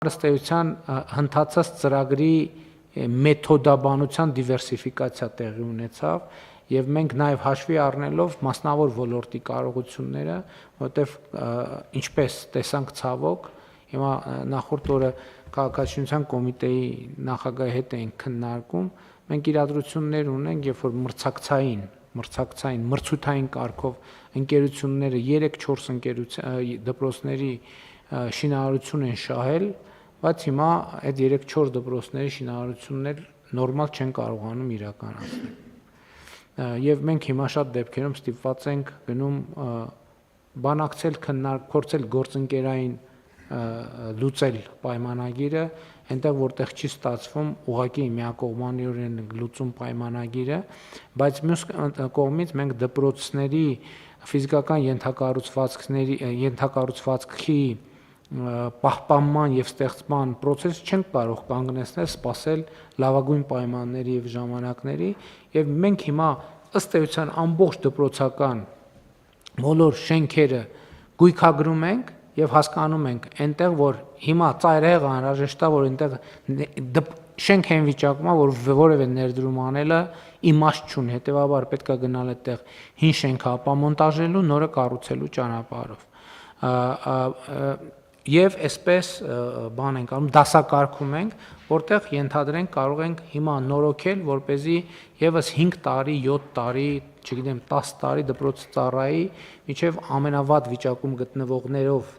ըստ էության հնդածած ծրագրի մեթոդաբանության դիվերսիֆիկացիա տեղի ունեցավ եւ մենք նաեւ հաշվի առնելով մասնավոր ոլորտի կարողությունները, որտեվ ինչպես տեսանք ցավոք, հիմա նախորդ օրը քաղաքացիության կոմիտեի նախագահի հետ էինք քննարկում, մենք իրադրություններ ունենք, երբ որ մրցութային կարգով ընկերությունները 3-4 դպրոցների շինարարություն են շահել, բայց հիմա այդ 3-4 դպրոցների շինարարություններ նորմալ չեն կարողանում իրականացնել։ Եվ մենք հիմա շատ դեպքերում ստիպված ենք գնում բանակցել, փորձել գործընկերային լուծել պայմանագիրը, այնտեղ որտեղ չի ստացվում ուղղակի միակողմանիորեն լուծում պայմանագիրը, բայց մյուս կողմից մենք դպրոցների ֆիզիկական ենթակառուցվածքի պահպանման եւ ստեղծման process չենք կարող կանգնեցնել, սպասել լավագույն պայմանների եւ ժամանակների, եւ մենք հիմա ըստ էության ամբողջ դպրոցական բոլոր շենքերը գույքագրում ենք եւ հասկանում ենք այնտեղ որ հիմա ծայրահեղ անհրաժեշտ է որ այնտեղ շենք են վիճակում որ որևէ ներդրում անելը իմաստ չունի, հետեւաբար պետք է գնալ այդտեղ հին շենքը ապամոնտաժելու, նորը կառուցելու ճանապարհով։ Եվ այսպես բան ենք անում, դասակարգում ենք, որտեղ ենթադրենք կարող ենք հիմա նորոգել, որպեսզի եւս 5 տարի, 7 տարի, չգիտեմ, 10 տարի դպրոցը ծառայի, միջև ամենավատ վիճակում գտնվողներով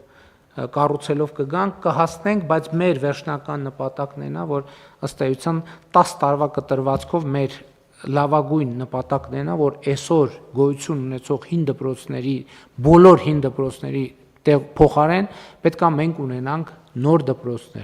կառուցելով կգանք, կհասնենք, բայց մեր վերջնական նպատակն է նա, որ ըստ էության 10 տարվա կտրվածքով մեր լավագույն նպատակն է նա, որ այսօր գոյություն ունեցող հին դպրոցների, բոլոր հին դպրոցների փոխարեն պետք է մենք ունենանք նոր դպրոցներ,